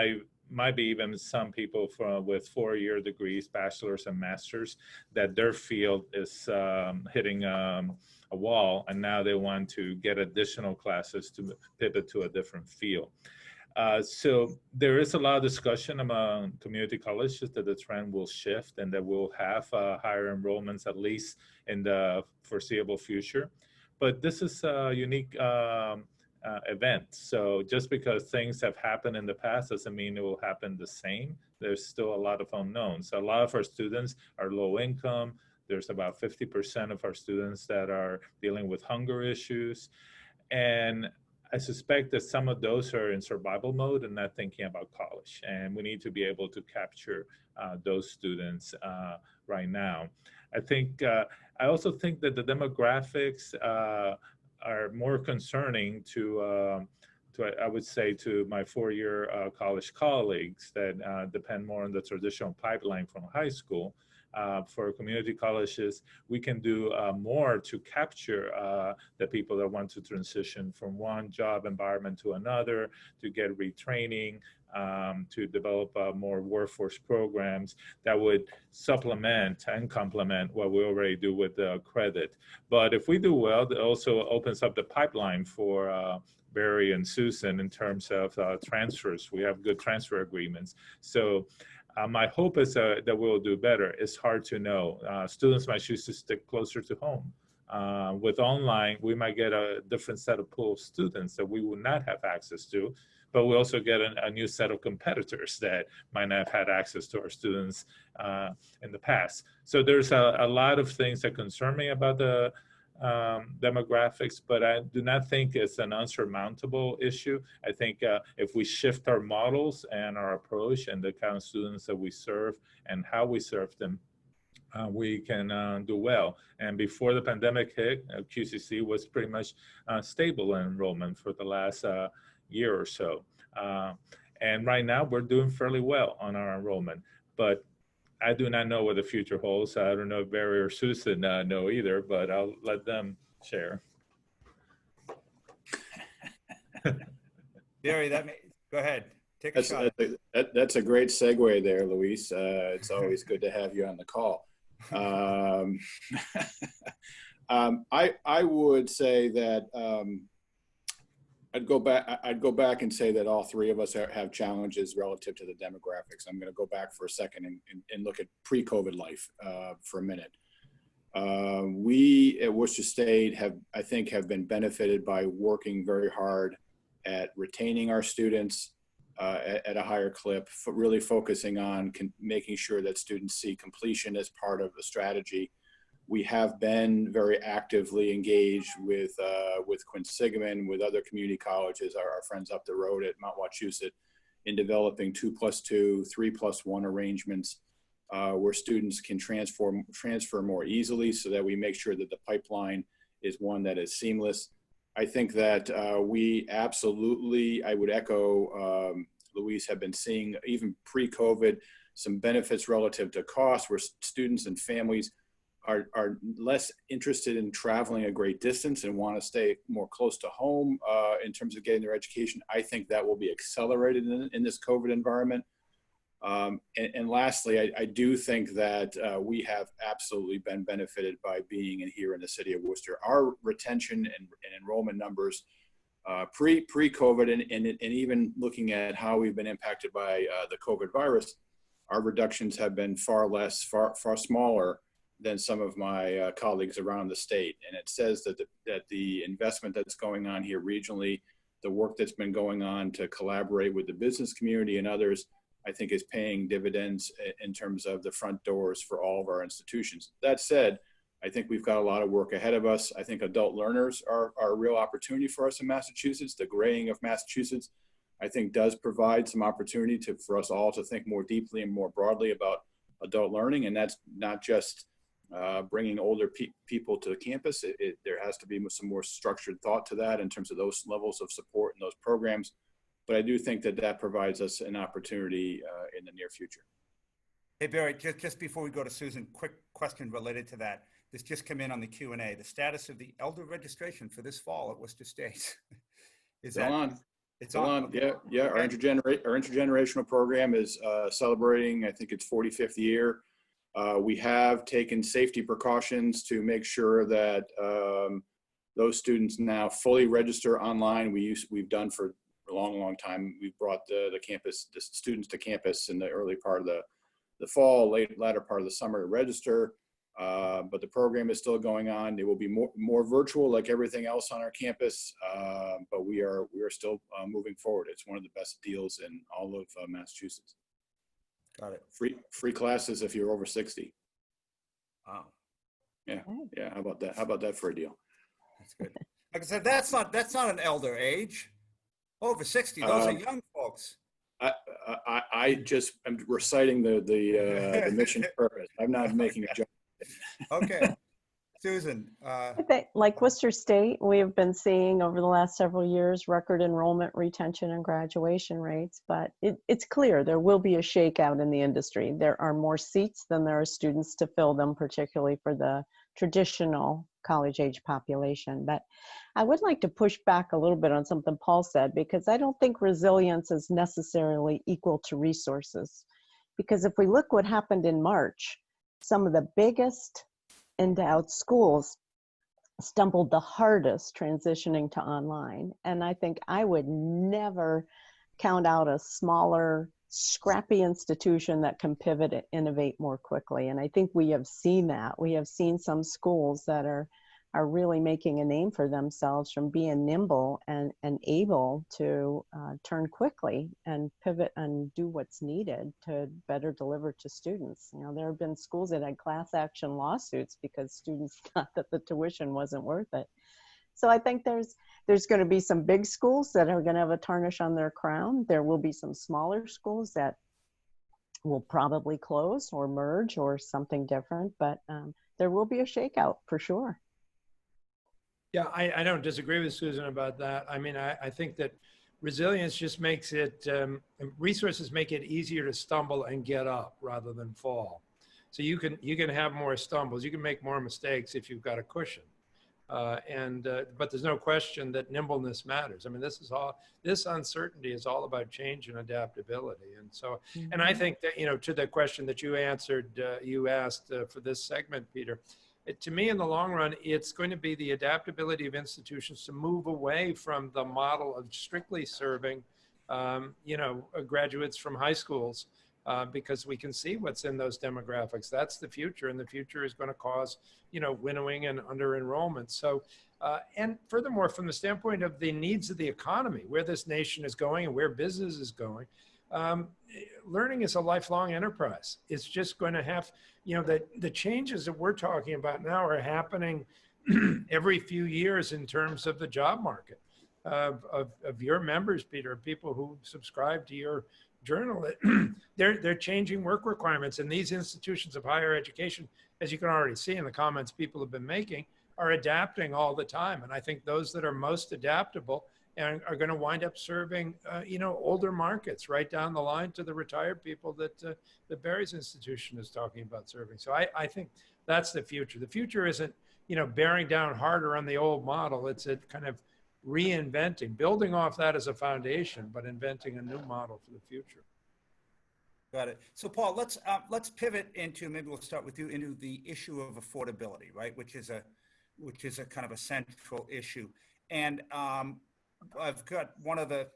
might be even some people with 4-year degrees, bachelor's and master's, that their field is hitting a wall, and now they want to get additional classes to pivot to a different field. So there is a lot of discussion among community colleges that the trend will shift and that we'll have higher enrollments, at least in the foreseeable future. But this is a unique event. So just because things have happened in the past doesn't mean it will happen the same. There's still a lot of unknowns. A lot of our students are low income. There's about 50% of our students that are dealing with hunger issues. And I suspect that some of those are in survival mode and not thinking about college. And we need to be able to capture those students right now. I also think that the demographics are more concerning to I would say, to my 4-year college colleagues that depend more on the traditional pipeline from high school. For community colleges, we can do more to capture the people that want to transition from one job environment to another, to get retraining, to develop more workforce programs that would supplement and complement what we already do with the credit. But if we do well, it also opens up the pipeline for Barry and Susan in terms of transfers. We have good transfer agreements. So my hope is that we'll do better. It's hard to know. Students might choose to stick closer to home. With online, we might get a different set of pool of students that we would not have access to, but we also get a new set of competitors that might not have had access to our students in the past. So there's a lot of things that concern me about the demographics, but I do not think it's an unsurmountable issue. I think if we shift our models and our approach and the kind of students that we serve and how we serve them, we can do well. And before the pandemic hit, QCC was pretty much stable in enrollment for the last year or so. And right now we're doing fairly well on our enrollment, but I do not know what the future holds. I don't know if Barry or Susan know either, but I'll let them share. Barry, go ahead. Take a shot. That's a great segue there, Luis. It's always good to have you on the call. I would say that I'd go back and say that all three of us have challenges relative to the demographics. I'm going to go back for a second and look at pre-COVID life for a minute. We at Worcester State I think have been benefited by working very hard at retaining our students at a higher clip, really focusing on making sure that students see completion as part of the strategy. We have been very actively engaged with Quinsigamond, with other community colleges, our friends up the road at Mount Wachusett, in developing 2+2, 3+1 arrangements where students can transfer more easily, so that we make sure that the pipeline is one that is seamless. I think that we absolutely, I would echo, Luis, have been seeing, even pre-COVID, some benefits relative to cost, where students and families are less interested in traveling a great distance and want to stay more close to home in terms of getting their education. I think that will be accelerated in this COVID environment. And lastly, I do think that we have absolutely been benefited by being here in the city of Worcester. Our retention and enrollment numbers pre-COVID and even looking at how we've been impacted by the COVID virus, our reductions have been far smaller than some of my colleagues around the state. And it says that the investment that's going on here regionally, the work that's been going on to collaborate with the business community and others, I think is paying dividends in terms of the front doors for all of our institutions. That said, I think we've got a lot of work ahead of us. I think adult learners are a real opportunity for us in Massachusetts. The graying of Massachusetts, I think, does provide some opportunity for us all to think more deeply and more broadly about adult learning. And that's not just bringing older people to the campus. There has to be some more structured thought to that in terms of those levels of support and those programs. But I do think that provides us an opportunity in the near future. Hey, Barry, just before we go to Susan, quick question related to that. This just came in on the Q&A. The status of the elder registration for this fall at Worcester State. Is Still that on. It's Still on. Okay. Yeah. Our intergenerational program is celebrating, I think it's 45th year. We have taken safety precautions to make sure that those students now fully register online. We've done for a long time. We've brought the students to campus in the early part of the fall, latter part of the summer to register. But the program is still going on. It will be more virtual, like everything else on our campus. But we are still moving forward. It's one of the best deals in all of Massachusetts. Got it. Free classes if you're over 60. Wow. Yeah. How about that? How about that for a deal? That's good. Like I said, that's not an elder age. Over 60, those are young folks. I just am reciting the mission purpose. I'm not making a joke. Okay. Susan. I think, like Worcester State, we have been seeing over the last several years record enrollment, retention, and graduation rates, but it's clear there will be a shakeout in the industry. There are more seats than there are students to fill them, particularly for the traditional college-age population. But I would like to push back a little bit on something Paul said, because I don't think resilience is necessarily equal to resources. Because if we look what happened in March, some of the biggest endowed schools stumbled the hardest transitioning to online. And I think I would never count out a smaller, scrappy institution that can pivot and innovate more quickly. And I think we have seen that. We have seen some schools that are really making a name for themselves from being nimble and able to turn quickly and pivot and do what's needed to better deliver to students. You know, there have been schools that had class action lawsuits because students thought that the tuition wasn't worth it. So I think there's going to be some big schools that are going to have a tarnish on their crown. There will be some smaller schools that will probably close or merge or something different, but there will be a shakeout for sure. Yeah, I don't disagree with Susan about that. I mean, I think that resilience just makes it, resources make it easier to stumble and get up rather than fall. So you can have more stumbles, you can make more mistakes if you've got a cushion. But there's no question that nimbleness matters. I mean, this uncertainty is all about change and adaptability. And so, and I think that, you know, to the question that you answered, you asked for this segment, Peter, to me, in the long run, it's going to be the adaptability of institutions to move away from the model of strictly serving, you know, graduates from high schools, because we can see what's in those demographics. That's the future, and the future is going to cause, you know, winnowing and under enrollment. So, and furthermore, from the standpoint of the needs of the economy, where this nation is going and where business is going, learning is a lifelong enterprise. It's just going to have, you know, the changes that we're talking about now are happening every few years in terms of the job market of your members, Peter, people who subscribe to your journal. They're changing work requirements, and these institutions of higher education, as you can already see in the comments people have been making, are adapting all the time. And I think those that are most adaptable and are going to wind up serving, you know, older markets right down the line to the retired people that the Barry's institution is talking about serving. So I think that's the future. The future isn't, you know, bearing down harder on the old model. It's a kind of reinventing, building off that as a foundation, but inventing a new model for the future. Got it. So Paul, let's pivot into, maybe we'll start with you, into the issue of affordability, right? Which is a kind of a central issue. And I've got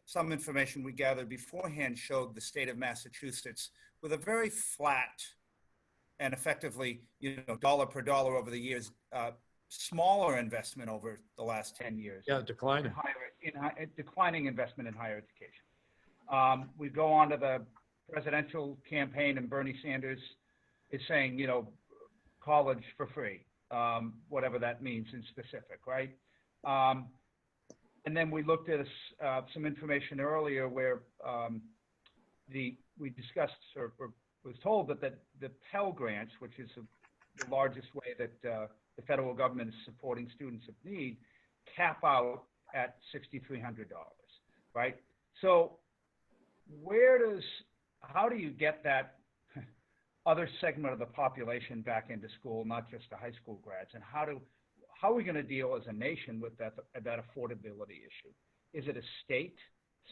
some information we gathered beforehand showed the state of Massachusetts with a very flat and effectively, you know, dollar per dollar over the years, smaller investment over the last 10 years. Yeah, declining. Declining investment in higher education. We go on to the presidential campaign, and Bernie Sanders is saying, you know, college for free, whatever that means in specific, right? And then we looked at some information earlier where we discussed or was told that the Pell Grants, which is the largest way that the federal government is supporting students of need, cap out at $6,300, right? So how do you get that other segment of the population back into school, not just the high school grads? And how are we going to deal as a nation with that affordability issue? Is it a state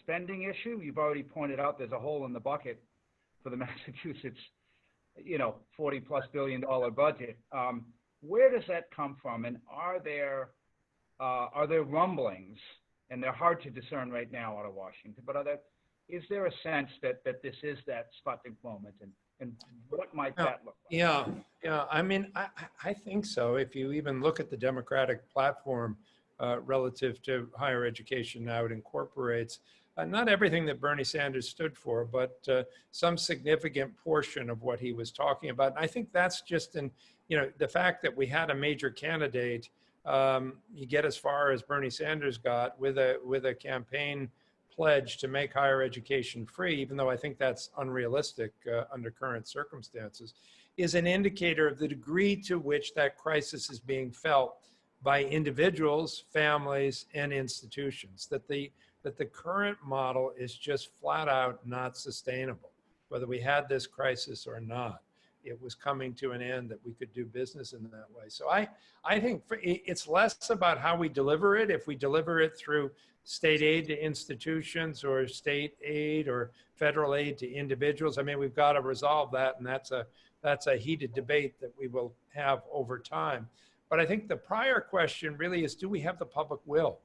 spending issue? You've already pointed out there's a hole in the bucket for the Massachusetts, $40+ billion budget. Where does that come from? And are there rumblings, and they're hard to discern right now out of Washington, but is there a sense that this is that Sputnik moment, and what might that look like? Yeah. I mean, I think so. If you even look at the Democratic platform relative to higher education now, it incorporates not everything that Bernie Sanders stood for, but some significant portion of what he was talking about. And I think that's just the fact that we had a major candidate. You get as far as Bernie Sanders got with a campaign pledge to make higher education free, even though I think that's unrealistic under current circumstances, is an indicator of the degree to which that crisis is being felt by individuals, families, and institutions, that the current model is just flat out not sustainable, whether we had this crisis or not. It was coming to an end that we could do business in that way. So I think it's less about how we deliver it. If we deliver it through state aid to institutions or state aid or federal aid to individuals, I mean, we've got to resolve that, and that's a heated debate that we will have over time. But I think the prior question really is, do we have the public will?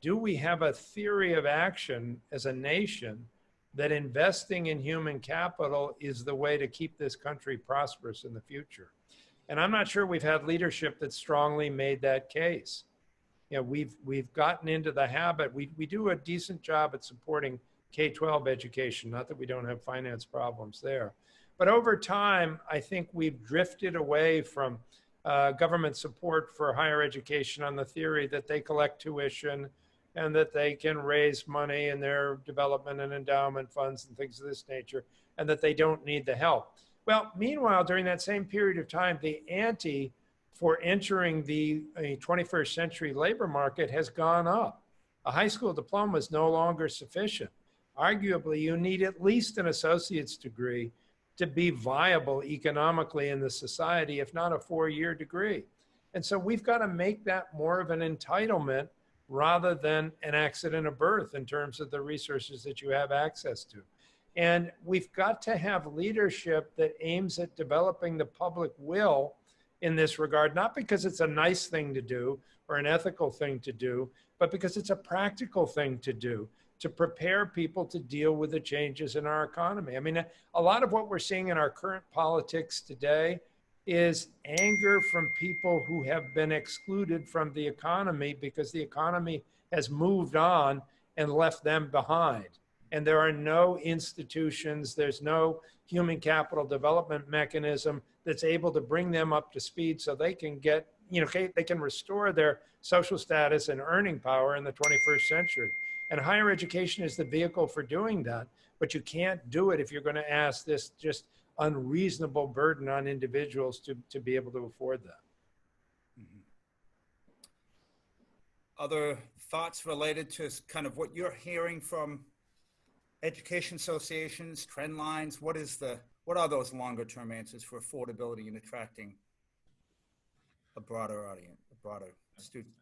Do we have a theory of action as a nation that investing in human capital is the way to keep this country prosperous in the future? And I'm not sure we've had leadership that strongly made that case. We've gotten into the habit. We do a decent job at supporting K-12 education, not that we don't have finance problems there. But over time, I think we've drifted away from government support for higher education on the theory that they collect tuition and that they can raise money in their development and endowment funds and things of this nature, and that they don't need the help. Well, meanwhile, during that same period of time, the ante for entering the 21st century labor market has gone up. A high school diploma is no longer sufficient. Arguably, you need at least an associate's degree to be viable economically in the society, if not a 4-year degree. And so we've got to make that more of an entitlement rather than an accident of birth in terms of the resources that you have access to. And we've got to have leadership that aims at developing the public will in this regard, not because it's a nice thing to do or an ethical thing to do, but because it's a practical thing to do to prepare people to deal with the changes in our economy. I mean, a lot of what we're seeing in our current politics today is anger from people who have been excluded from the economy because the economy has moved on and left them behind. And there are no institutions, there's no human capital development mechanism that's able to bring them up to speed so they can get, they can restore their social status and earning power in the 21st century. And higher education is the vehicle for doing that, but you can't do it if you're going to ask this just unreasonable burden on individuals to be able to afford that. Mm-hmm. Other thoughts related to kind of what you're hearing from education associations, trend lines? What are those longer term answers for affordability and attracting a broader audience, a broader student?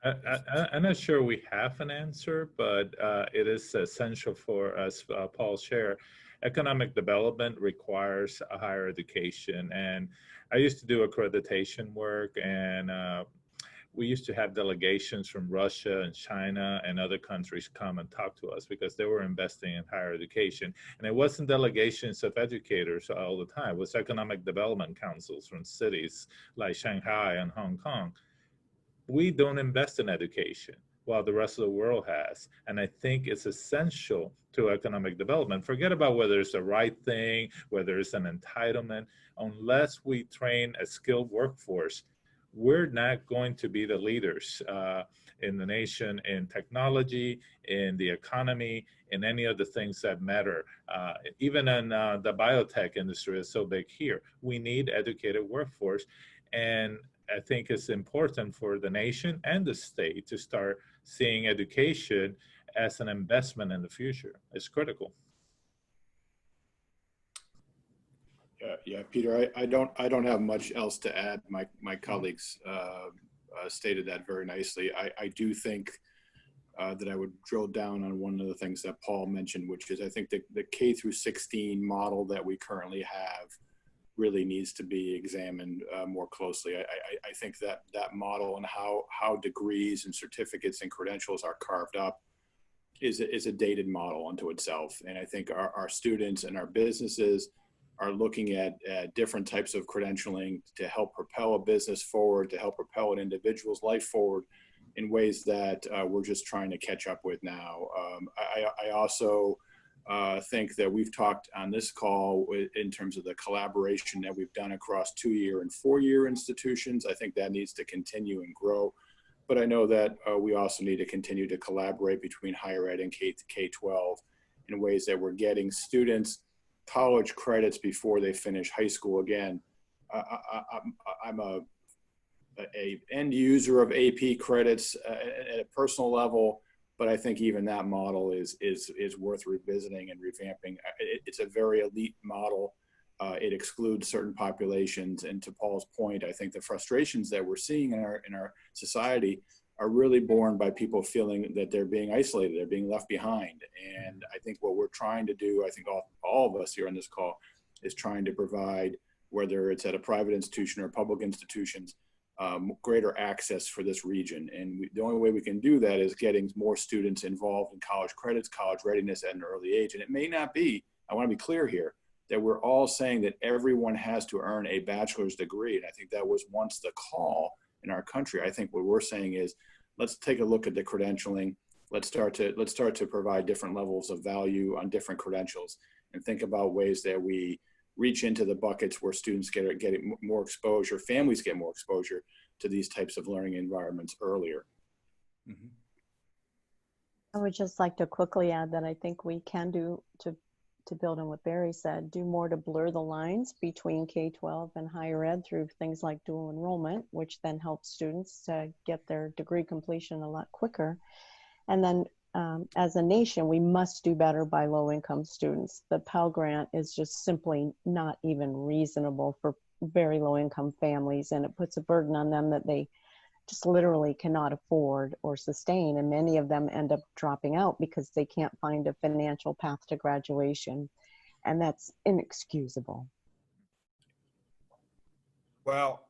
I'm not sure we have an answer, but it is essential for us, Paul shared. Economic development requires a higher education. And I used to do accreditation work, and we used to have delegations from Russia and China and other countries come and talk to us because they were investing in higher education. And it wasn't delegations of educators all the time. It was economic development councils from cities like Shanghai and Hong Kong. We don't invest in education while the rest of the world has. And I think it's essential to economic development. Forget about whether it's the right thing, whether it's an entitlement. Unless we train a skilled workforce, we're not going to be the leaders in the nation, in technology, in the economy, in any of the things that matter. Even in the biotech industry is so big here. We need educated workforce. And I think it's important for the nation and the state to start seeing education as an investment in the future. It's critical. Yeah, Peter, I don't have much else to add. My colleagues stated that very nicely. I do think that I would drill down on one of the things that Paul mentioned, which is I think the K through 16 model that we currently have really needs to be examined more closely. I think that model and how degrees and certificates and credentials are carved up is a dated model unto itself. And I think our students and our businesses are looking at different types of credentialing to help propel a business forward, to help propel an individual's life forward in ways that we're just trying to catch up with now. I also think that we've talked on this call in terms of the collaboration that we've done across 2-year and 4-year institutions. I think that needs to continue and grow. But I know that we also need to continue to collaborate between higher ed and K-12 in ways that we're getting students college credits before they finish high school. Again, I'm a end user of AP credits at a personal level, but I think even that model is worth revisiting and revamping. It's a very elite model. It excludes certain populations. And to Paul's point, I think the frustrations that we're seeing in our society are really born by people feeling that they're being isolated, they're being left behind. And I think what we're trying to do, I think all of us here on this call, is trying to provide, whether it's at a private institution or public institutions, greater access for this region. And the only way we can do that is getting more students involved in college credits, college readiness at an early age. And it may not be, I want to be clear here, that we're all saying that everyone has to earn a bachelor's degree. And I think that was once the call in our country. I think what we're saying is, let's take a look at the credentialing. Let's start to provide different levels of value on different credentials and think about ways that we reach into the buckets where students get more exposure, families get more exposure to these types of learning environments earlier. Mm-hmm. I would just like to quickly add that I think we can do, to build on what Barry said, do more to blur the lines between K-12 and higher ed through things like dual enrollment, which then helps students to get their degree completion a lot quicker. And then as a nation, we must do better by low-income students. The Pell Grant is just simply not even reasonable for very low-income families, and it puts a burden on them that they just literally cannot afford or sustain, and many of them end up dropping out because they can't find a financial path to graduation, and that's inexcusable. Well,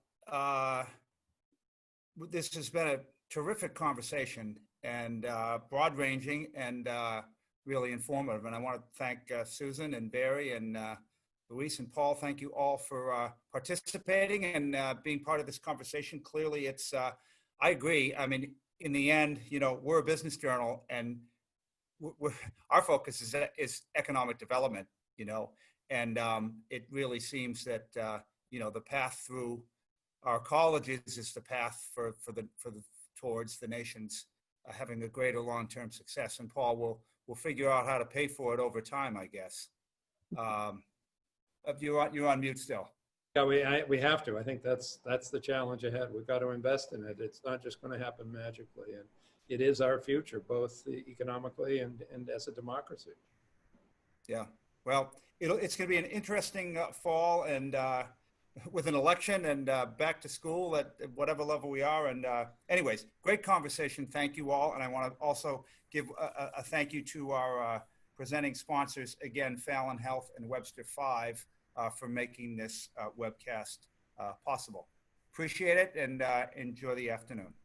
this has been a terrific conversation and broad-ranging and really informative. And I want to thank Susan and Barry and Luis and Paul. Thank you all for participating and being part of this conversation. Clearly, it's, I agree. I mean, in the end, you know, we're a business journal, and our focus is economic development, you know, and it really seems that, you know, the path through our colleges is the path towards the nation's having a greater long-term success. And Paul will figure out how to pay for it over time, I guess. You're on mute still. Yeah, we have to. I think that's the challenge ahead. We've got to invest in it. It's not just going to happen magically, and it is our future, both economically and as a democracy. Yeah. Well, it's going to be an interesting fall, and with an election and back to school at whatever level we are. And anyways, great conversation. Thank you all. And I want to also give a thank you to our presenting sponsors, again, Fallon Health and Webster 5, for making this webcast possible. Appreciate it, and enjoy the afternoon.